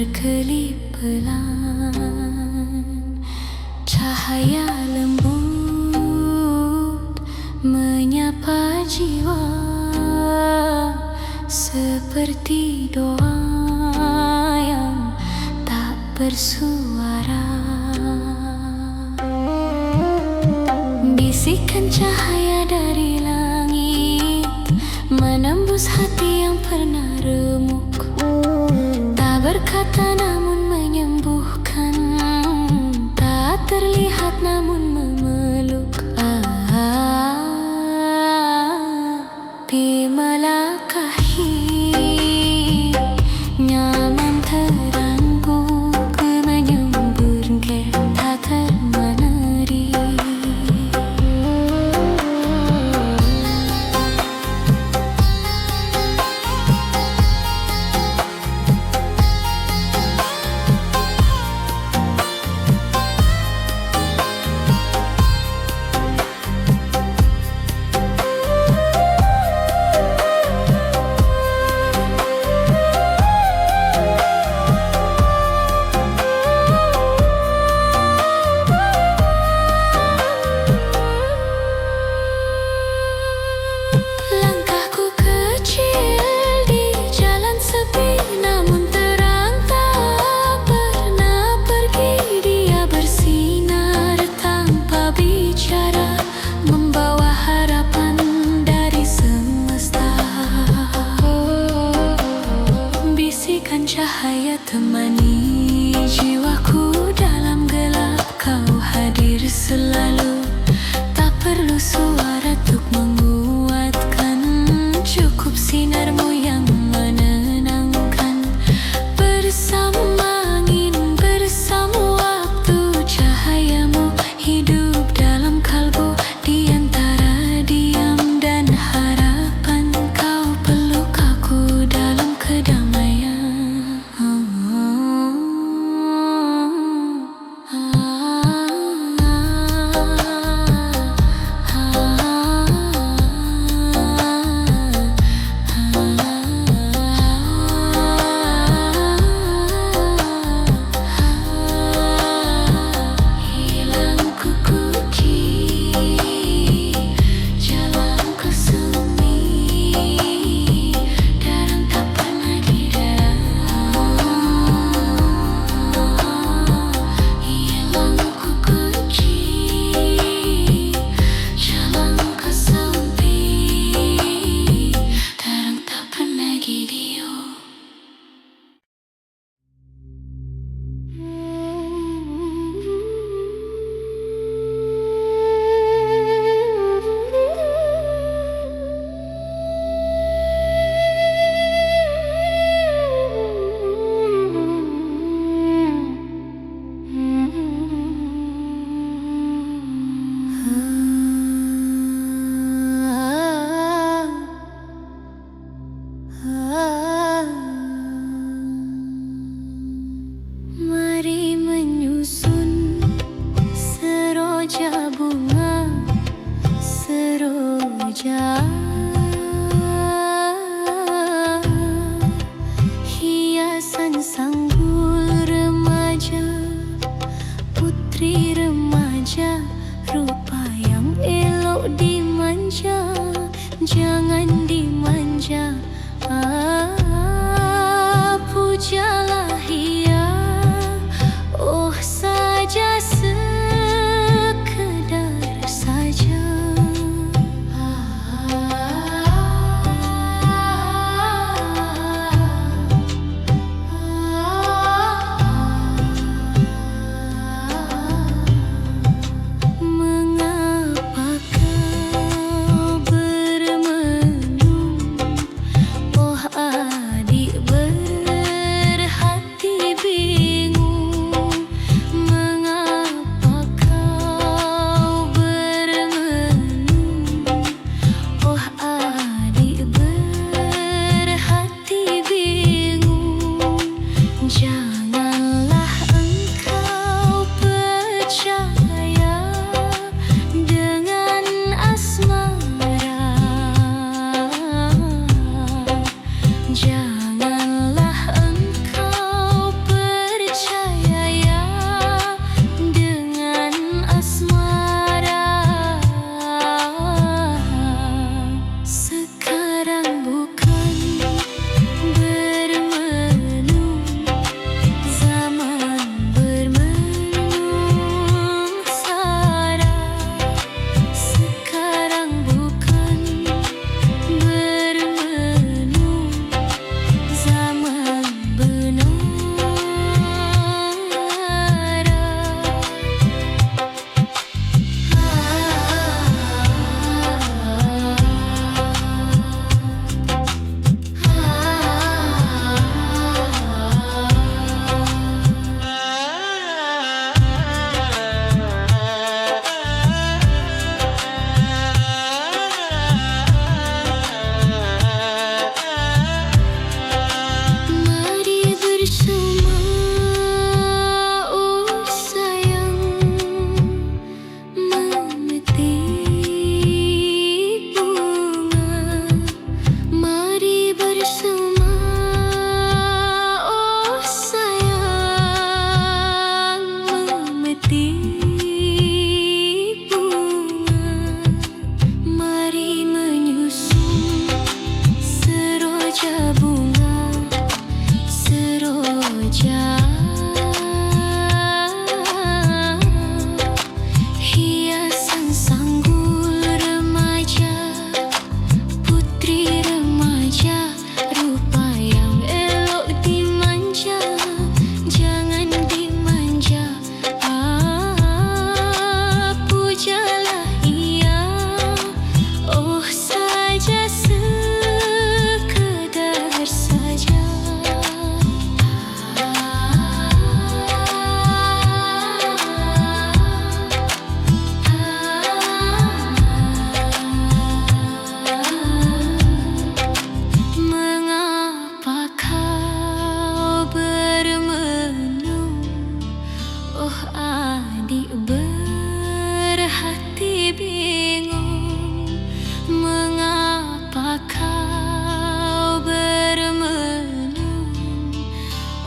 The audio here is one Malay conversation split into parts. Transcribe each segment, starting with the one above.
berkelip pelan, cahaya lembut menyapa jiwa, seperti doa yang tak bersuara. Bisikan cahaya dari langit menembus hati yang pernah remuk, tak berkata namun menyembuhkan, tak terlihat namun memeluk. Di melangkahi nyaman terangguk, menyembur tak termeneri. Cahaya temani jiwaku dalam gelap, kau hadir selalu, tak perlu suara untuk menguatkan, cukup sinarmu yang menenangkan. Bersama angin, bersama waktu, cahayamu hidup dalam kalbu, di antara diam dan harapan, kau peluk aku dalam kedamaian. Mari menyusun seroja bunga, seroja hiasan sanggul remaja, putri remaja, rupa yang elok dimanja, jangan dimanja. Pujalah ia, oh saja sekedar saja. Mengapa kau bermenung, oh adik berhati bingung. Mengapa kau bermenung, oh adik berhati bingung. Janganlah engkau percaya dengan asmara, janganlah engkau saja. Hiasan sanggul remaja, putri remaja, rupa yang elok dimanja, jangan dimanja. Pujalah ia, oh saja sekedar saja. Mengapa kau bermenung, oh adik berhati bingung? Mengapa kau bermenung,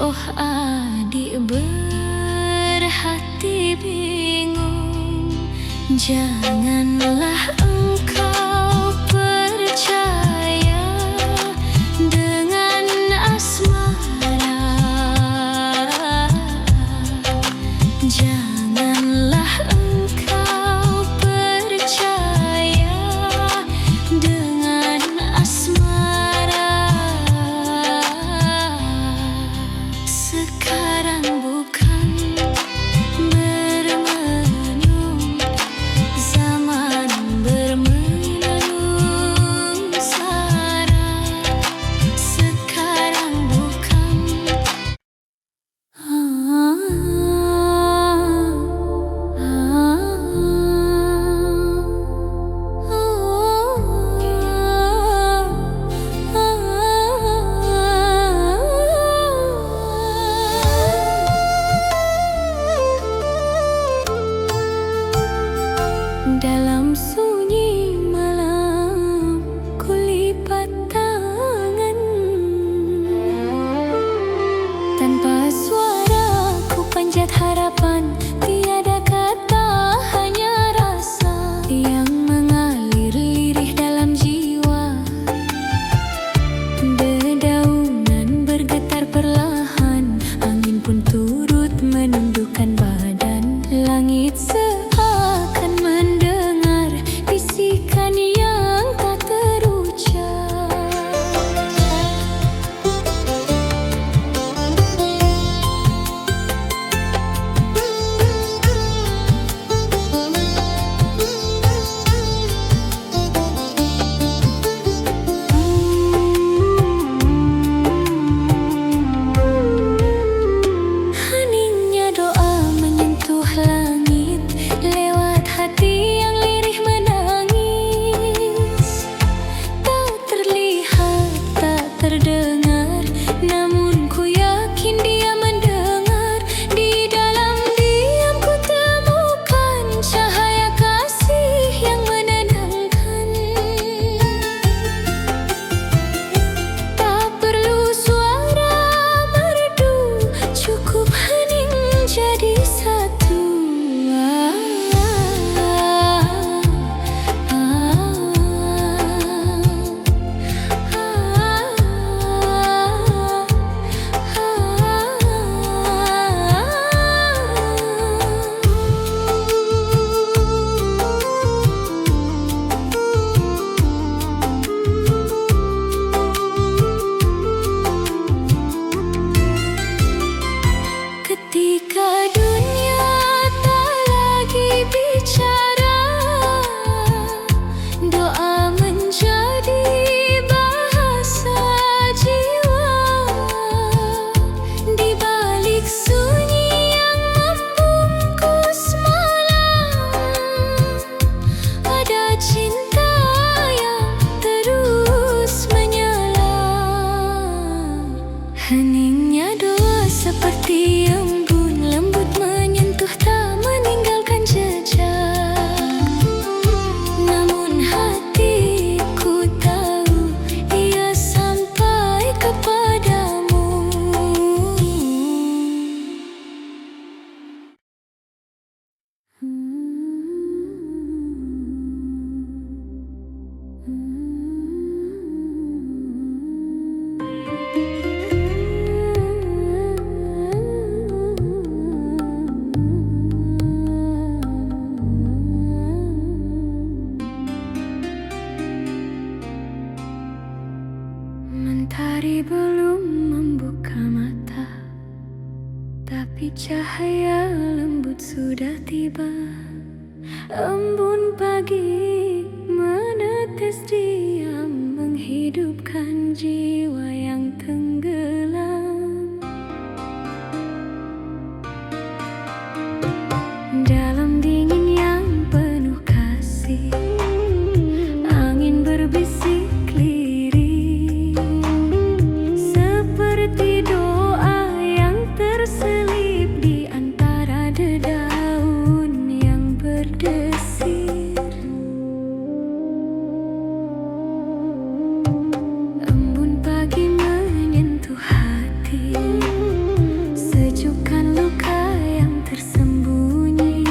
oh adik berhati bingung? Janganlah engkau percaya dengan asmara. Janganlah engkau percaya dengan asmara. Sekarang bukan bermenung, zaman bermenung sara. Sekarang bukan dalam sunyi malam kulipat tangan, tanpa suara ku panjat harapan, tiada kata hanya rasa yang mengalir lirih dalam jiwa. Dedaunan bergetar perlahan, angin pun turut menundukkan badan. Langit seakan mendengar bisikan yang tak terucap. Tapi cahaya lembut sudah tiba. Embun pagi menetes diam, menghidupkan jiwa yang tenggelam. Dalam dingin yang penuh kasih, angin berbisik lirih, seperti doa yang terselip di antara dedaun yang berdesir. Embun pagi menyentuh hati, sejukkan luka yang tersembunyi.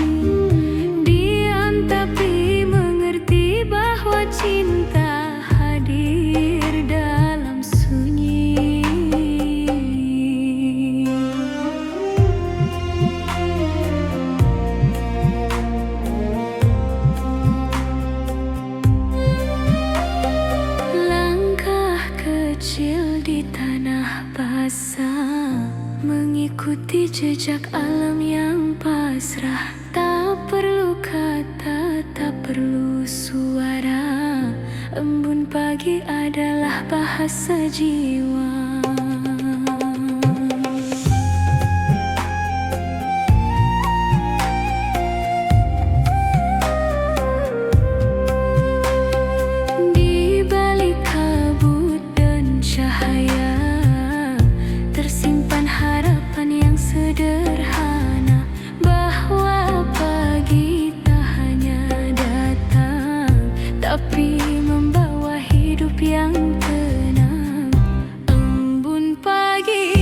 Diam tapi mengerti bahwa cinta hadir dalam sunyi. Langkah kecil di tanah basah, mengikuti jejak alam yang pasrah. Tak perlu kata, tak perlu suara, embun pagi adalah bahasa jiwa. Di balik kabut dan cahaya, tersimpan harapan yang sederhana, bahwa pagi tak hanya datang, tapi membawa hidup yang tenang. Embun pagi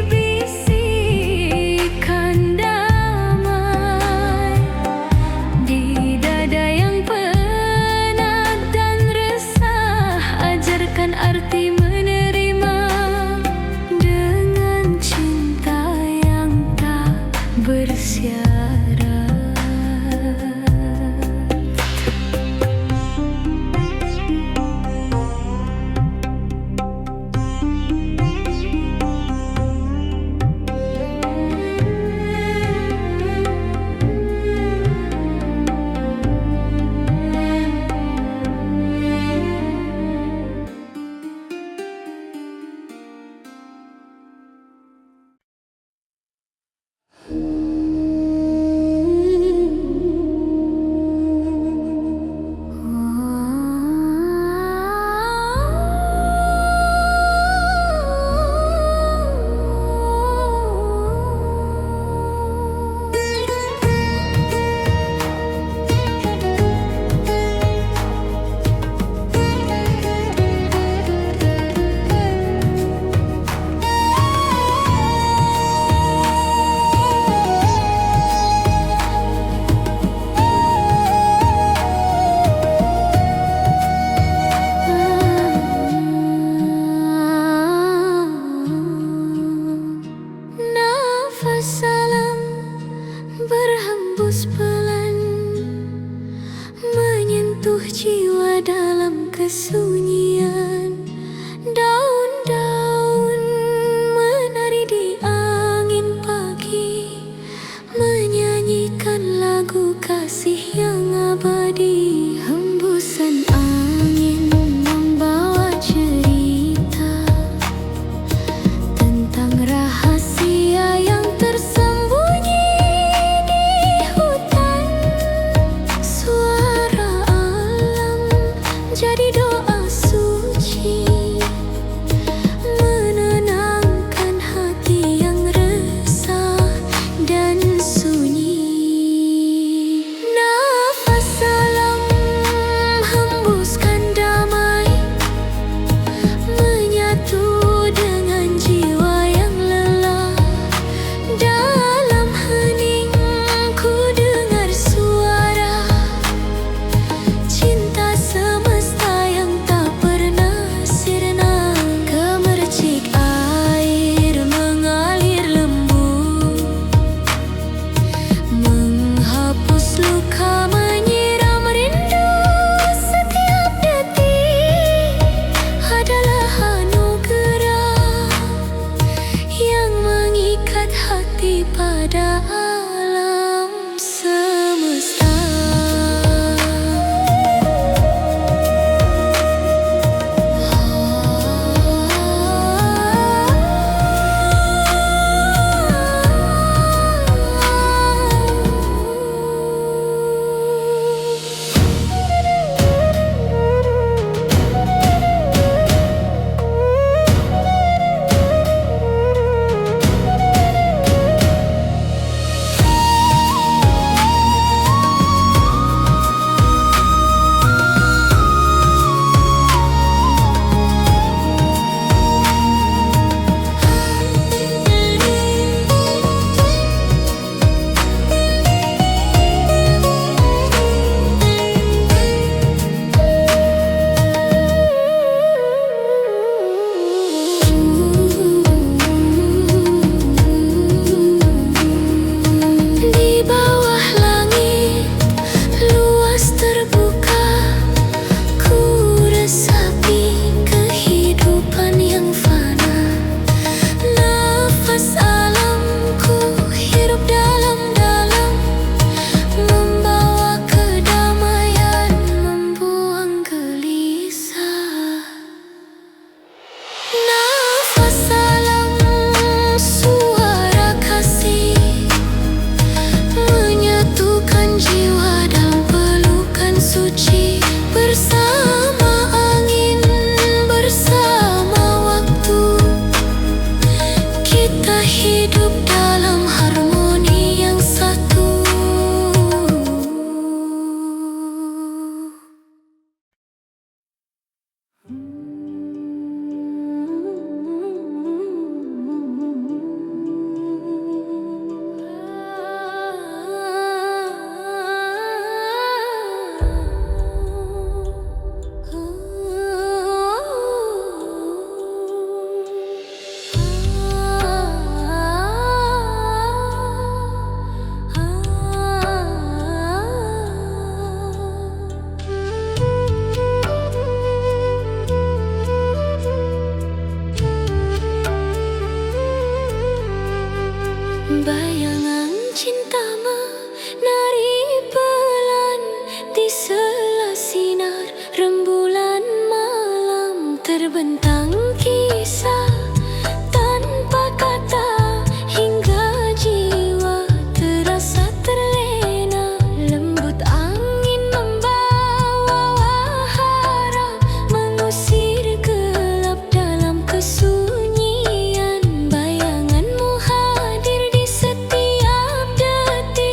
bisikan damai di dada yang penat dan resah. Ajarkan arti menerima dengan cinta yang tak bersyarat. Nafas alam berhembus pelan, menyentuh jiwa dalam kesunyian. Daun-daun menari di angin pagi, menyanyikan lagu kasih yang abadi. Hembusan angin membawa cerita tentang rahasia yang tersembunyi di hutan. Suara alam jadi doa suci ikat hati pada alam semesta. Bayangan cinta menari pelan di sela sinar rembulan malam, terbentang kisah tanpa kata hingga jiwa terasa terlena. Lembut angin membawa harap mengusir gelap dalam kesunyian. Bayanganmu hadir di setiap detik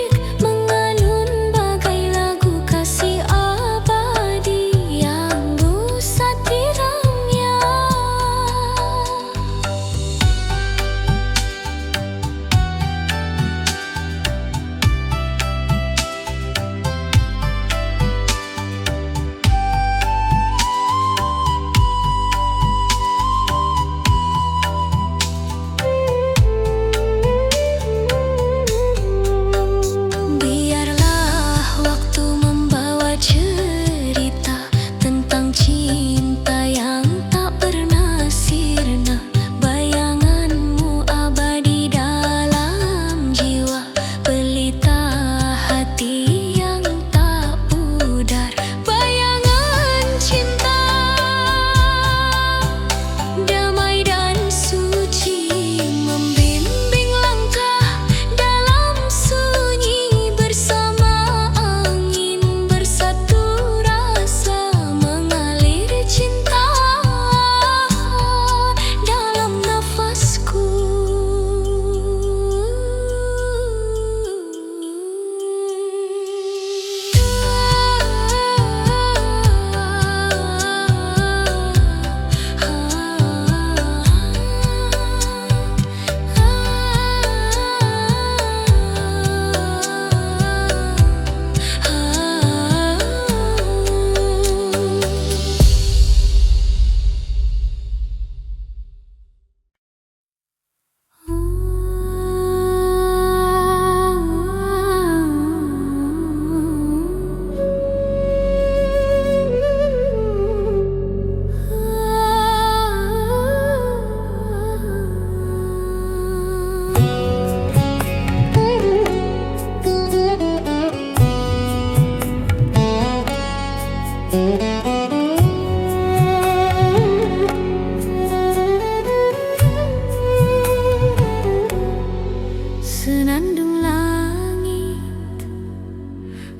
Senandung langit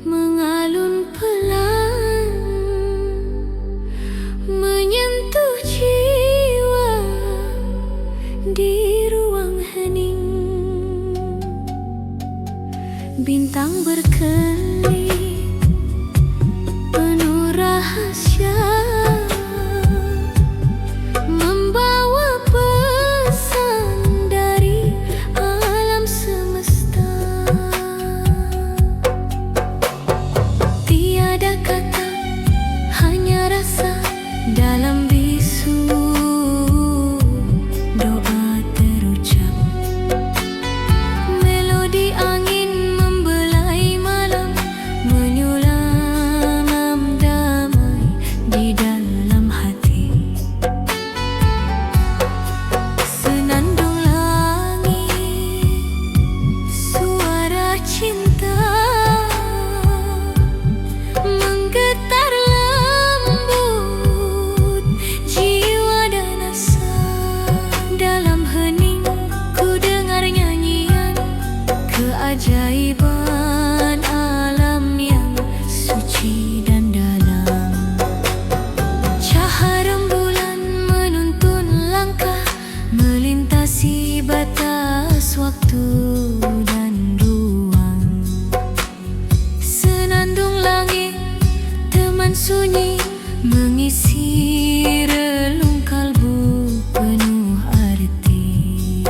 mengalun pelan, menyentuh jiwa di ruang hening. Bintang berkelip penuh rahasia, membawa pesan dari alam semesta. Tiada kata, hanya rasa dalam bisu doa terucap. Melodi angin membelai malam, menyulam damai di dalam hati. Senandung langit, suara cinta menggetar lembut jiwa dan asa. Dalam hening ku dengar nyanyian keajaiban alam yang suci dan dalam. Cahaya rembulan menuntun langkah, melintasi batas waktu dan ruang. Senandung langit, teman sunyi, mengisi relung kalbu penuh arti.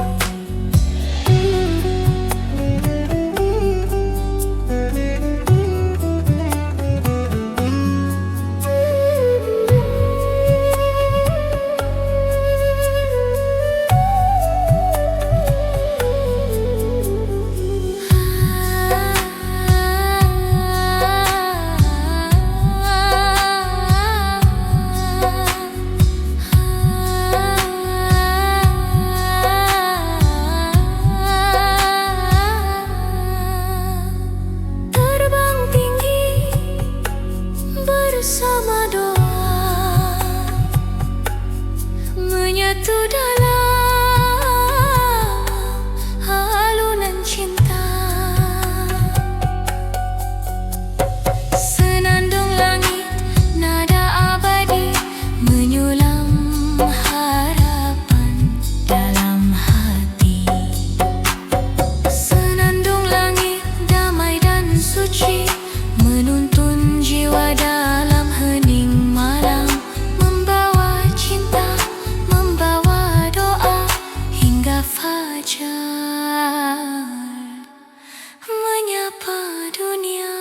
Terbang tinggi bersama doa, menyatu dalam alunan cinta. Senandung langit, nada abadi, menyulam harapan dalam hati. Senandung langit, damai dan suci, menuntun jiwa dalam hening malam, membawa cinta, membawa doa hingga fajar menyapa dunia.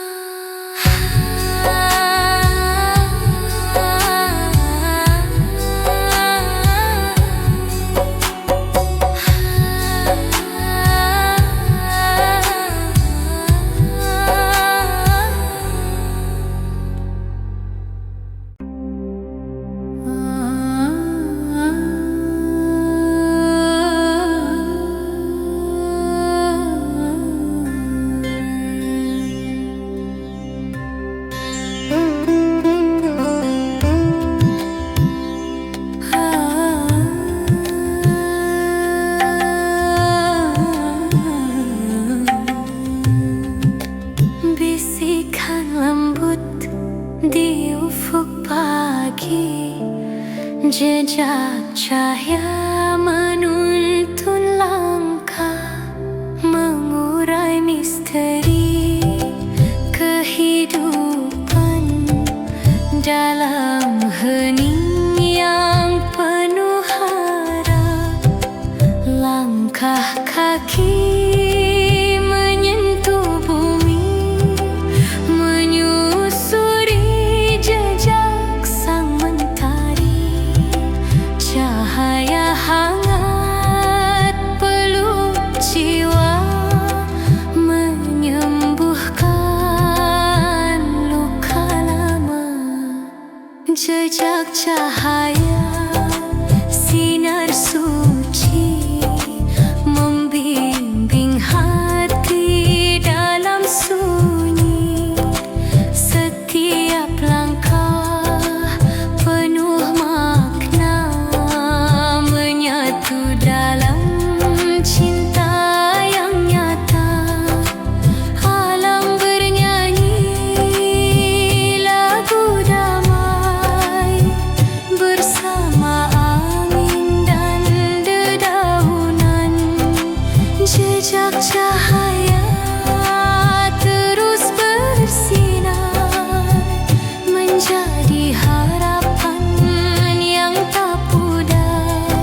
Bisikan lembut di ufuk pagi, jejak cahaya menuntun langkah, mengurai misteri kehidupan dalam hening yang penuh harap. Langkah kaki menyentuh bumi, menyusuri jejak sang mentari. Cahaya hangat peluk jiwa, menyembuhkan luka lama. Jejak cahaya, sinar suci, membimbing hati dalam sunyi. Setiap langkah penuh makna, menyatu dalam cinta yang nyata. Jejak cahaya terus bersinar, menjadi harapan yang tak pudar.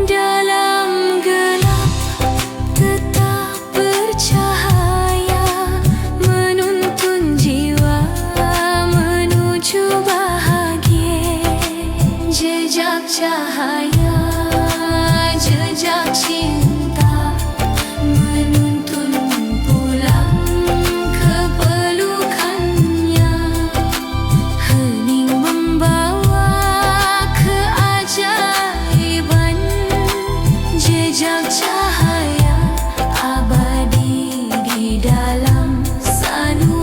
Dalam gelap tetap bercahaya, menuntun jiwa menuju bahagia. Jejak cahaya, jejak cinta, menuntun pulang ke pelukannya. Hening membawa keajaiban. Jejak cahaya abadi di dalam sanubari.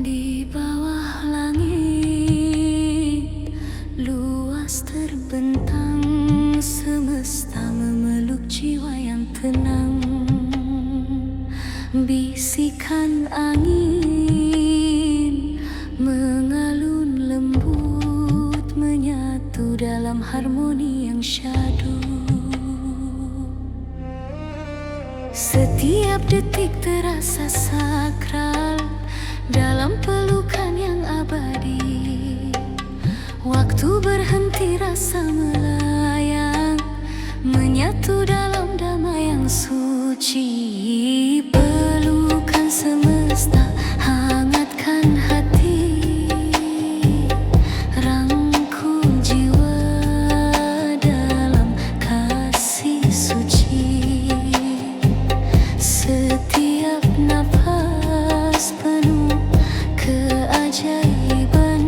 Di bawah langit luas terbentang, semesta memeluk jiwa yang tenang. Bisikan angin mengalun lembut, menyatu dalam harmoni yang syahdu. Setiap detik terasa sakral dalam pelukan yang abadi. Waktu berhenti, rasa melayang, menyatu dalam damai yang suci. Pelukan semesta hangatkan hati, rangkul jiwa dalam kasih suci. Setiap nafas penuh keajaiban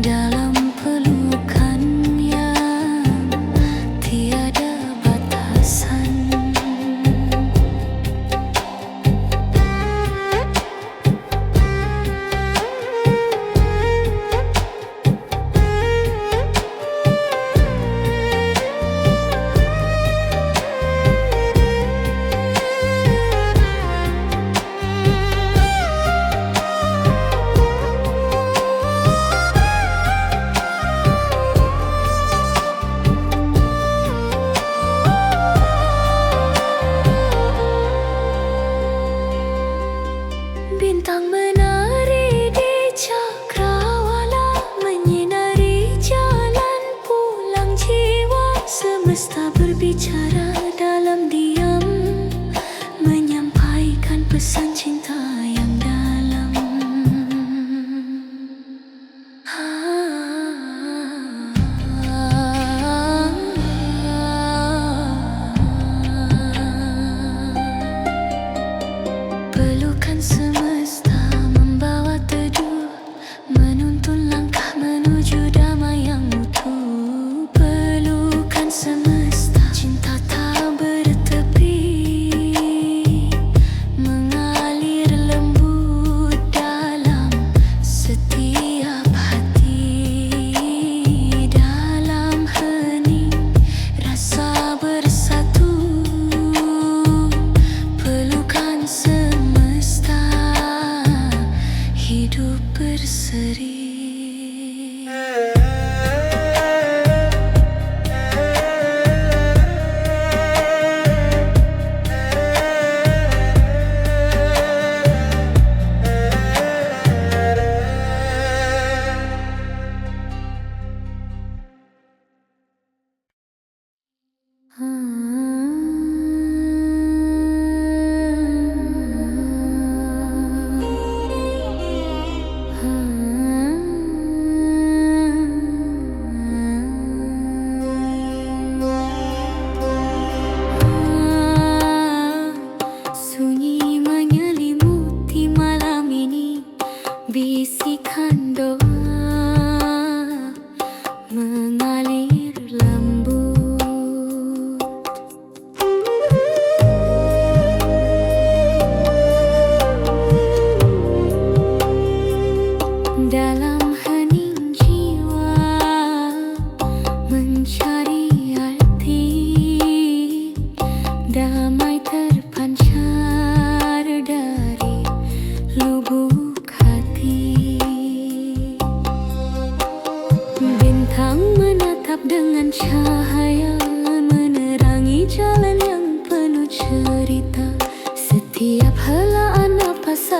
dalam pelukan yang tiada batasan. Bintang menari di cakrawala, menyinari jalan pulang jiwa. Semesta berbicara dalam diam, menyampaikan pesan cinta yang dalam. Pelukan semesta membawa teduh, menuntun langkah menuju damai yang utuh. Pelukan semesta, cinta tak bertepi, mengalir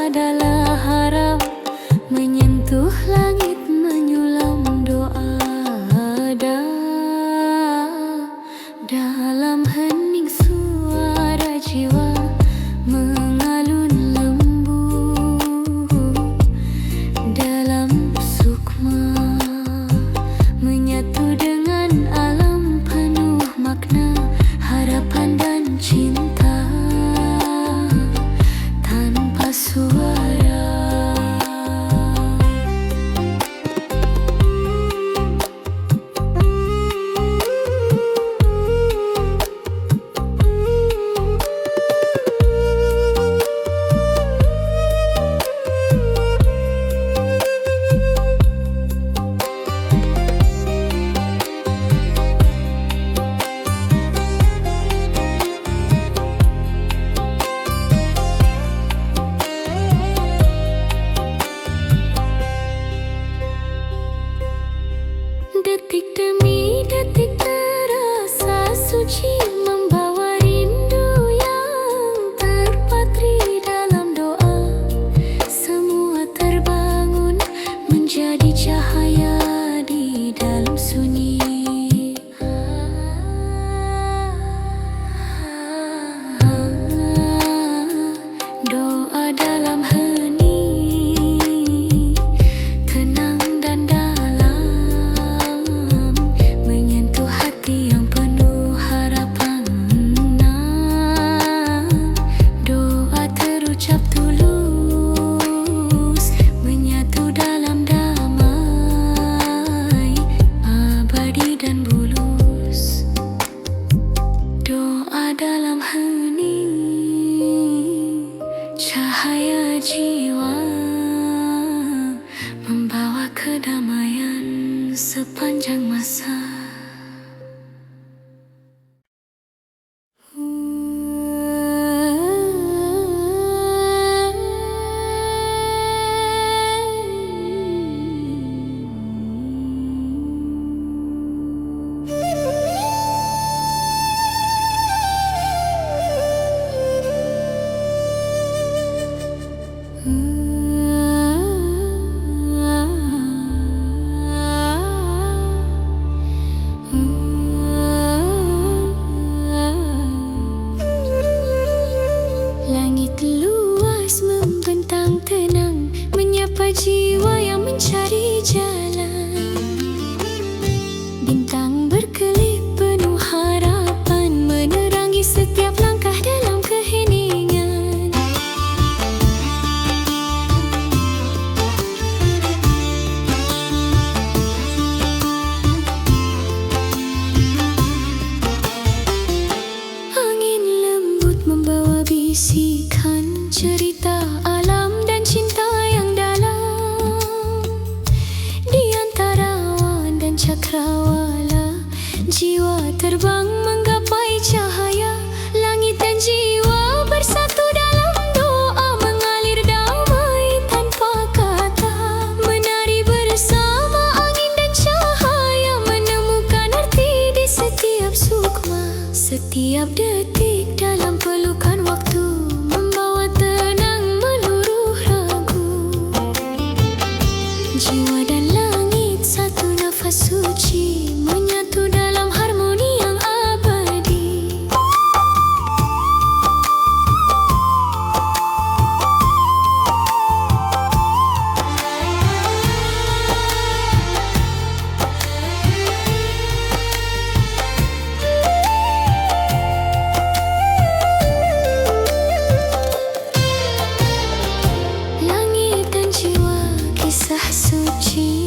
adalah harap menyentuh langit, menyulam doa. Dalam hening suara jiwa mengalun lembut, dalam sukma menyatu dengan alam penuh makna, harapan dan cinta tanpa suara. Detik demi detik terasa suci, membawa rindu yang terpatri dalam doa. Semua terbangun menjadi cahaya di dalam sunyi. Doa dalam hening, tenang dan dalam, menyentuh hati yang penuh harapan. Doa terucap tulus, menyatu dalam damai, abadi dan bulus. Doa dalam hening, cahaya jiwa membawa kedamaian sepanjang masa. Langit luas membentang tenang, menyapa jiwa yang mencari jalan. Bintang berkelip penuh harapan, menerangi setiap langkah dalam keheningan. Angin lembut membawa bisikan cerita alam dan cinta yang dalam. Di antara awan dan cakrawala, jiwa terbang menggapai cahaya. Langit dan jiwa bersatu dalam doa, mengalir damai tanpa kata. Menari bersama angin dan cahaya, menemukan arti di setiap sukma. Setiap detik dalam pelukan waktu, membawa tenang meluruh ragu. Jiwa dan langit satu nafas suci, menyatu dalam harmoni yang abadi. Langit dan jiwa, kisah suci.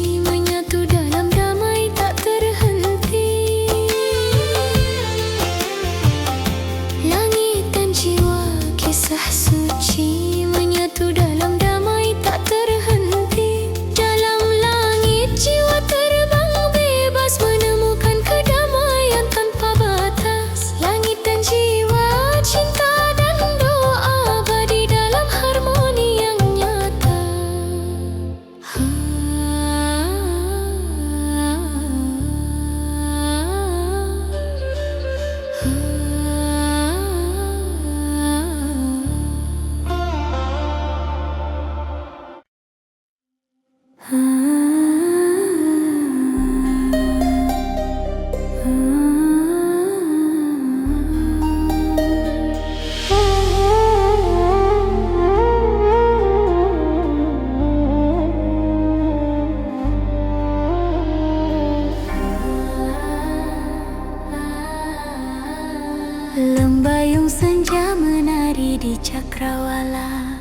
Lembayung senja menari di cakrawala,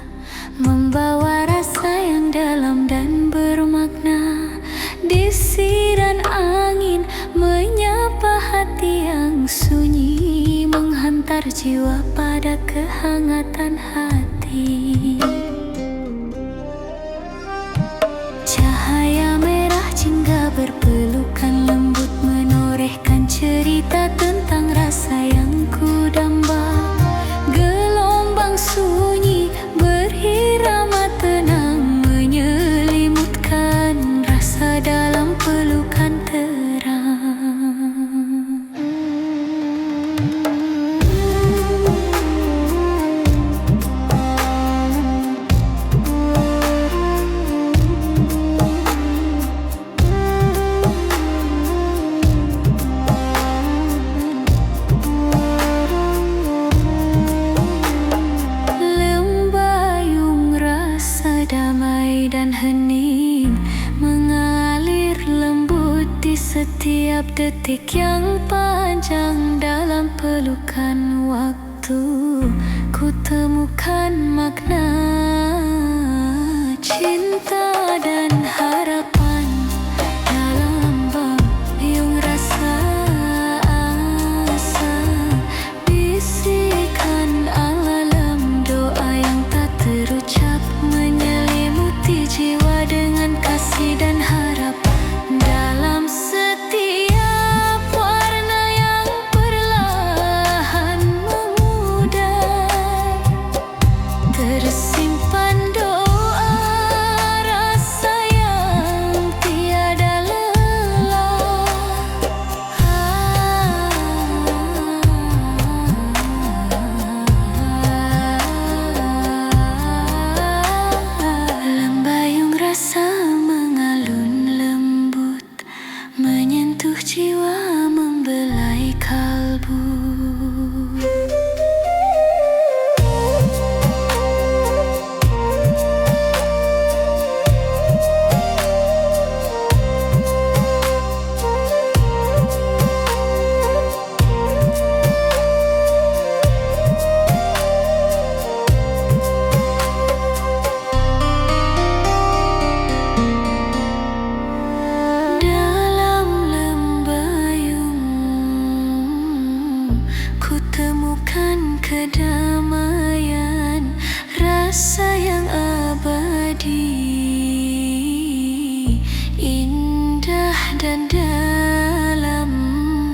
membawa rasa yang dalam dan bermakna. Desiran angin menyapa hati yang sunyi, menghantar jiwa pada kehangatan hati. Cahaya merah jingga berpelukan lembut, menorehkan cerita tentang rasa yang kudamba. Gelombang sunyi berirama tenang, menyelimutkan rasa dalam pelukan terang. Damai dan hening mengalir lembut di setiap detik yang panjang. Dalam pelukan waktu ku temukan makna cinta dan harapan. Dalam bayung rasa asa, bisikan alam doa yang tak terucap, menyelimuti jiwa dengan kasih dan harap. Dalam setiap warna yang perlahan memudar, tersimpan doa, rasa yang tiada lelah. Lembayung rasa mengalun lembut, menyentuh jiwa, membelai kalbu. Dalam lembayung ku temukan kedamaian, rasa yang abadi, indah dan dalam.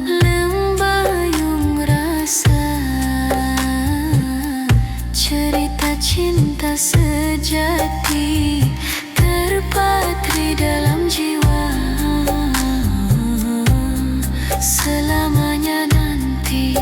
Lembayung rasa, cerita cinta sejati terpatri dalam jiwa, selamanya nanti.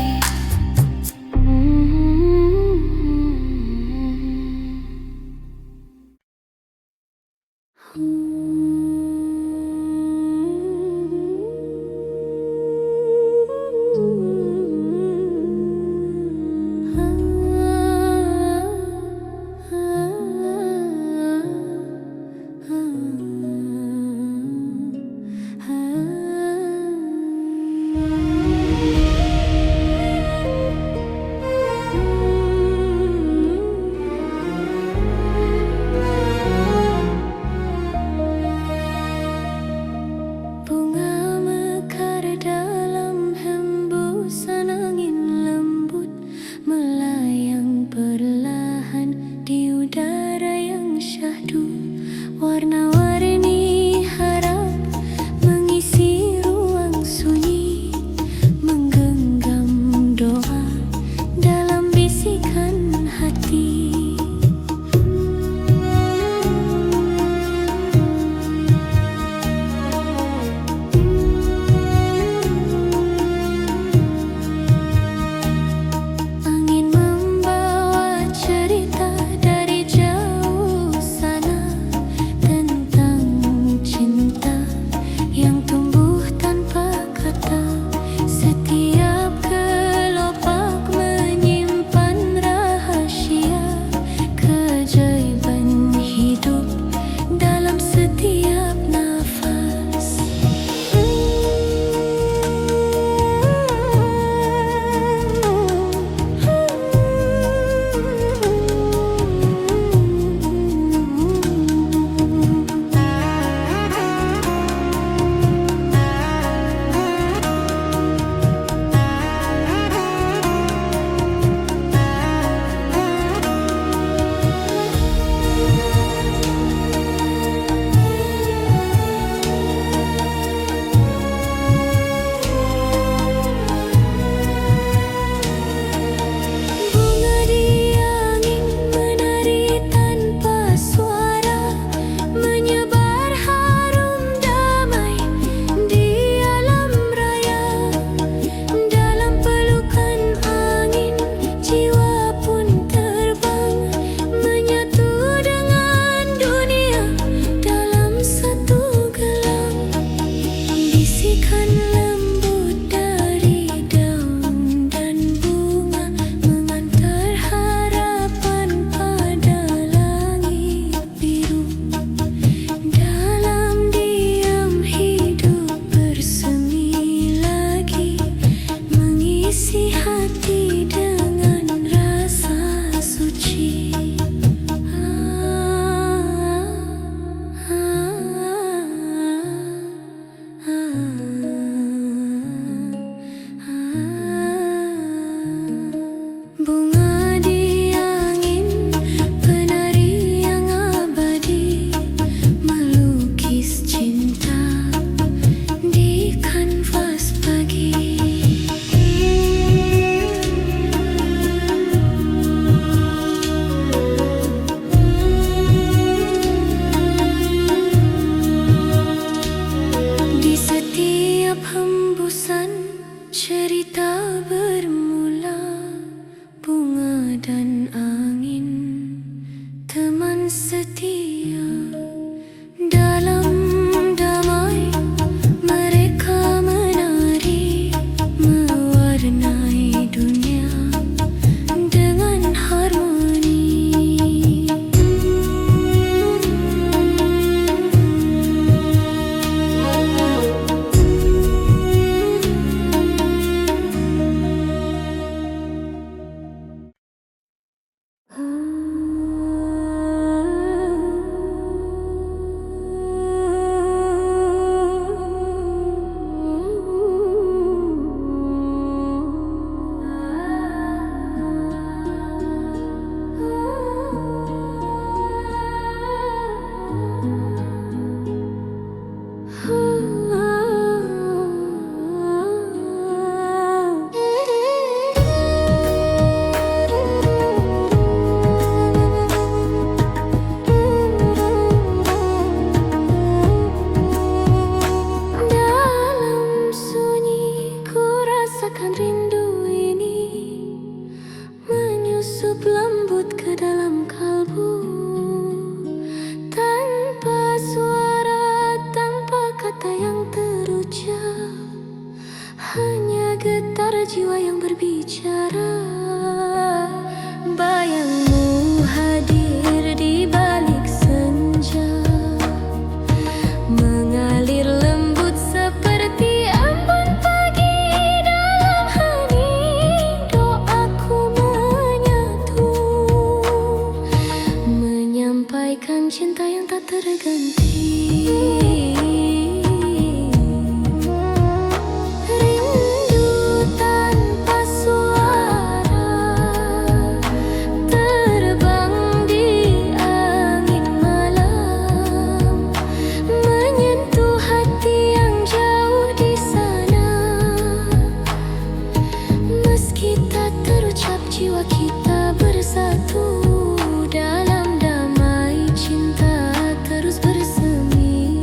cinta yang tak terganti. Rindu tanpa suara, terbang di angin malam, menyentuh hati yang jauh di sana. Meski tak terucap, jiwa kita bersatu dalam damai cinta terus bersemi.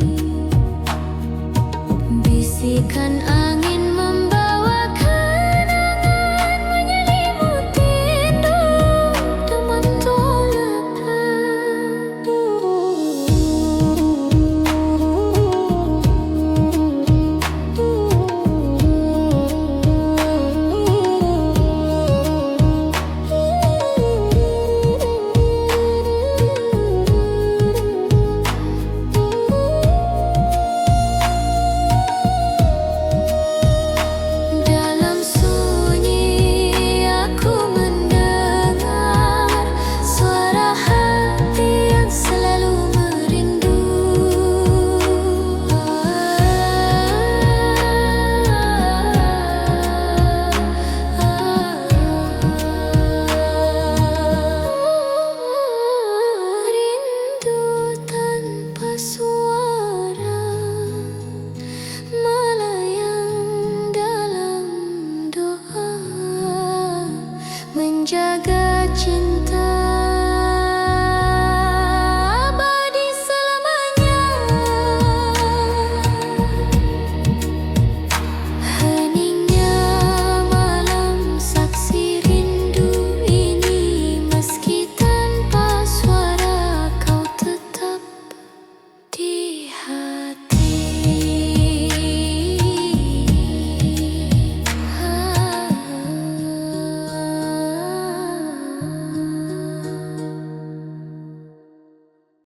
Bisikan angin membawa kenangan, menyelimuti indung teman dalam sunyi aku mendengar suara hati yang selalu merindu. Rindu tanpa suara, melayang dalam doa, menjaga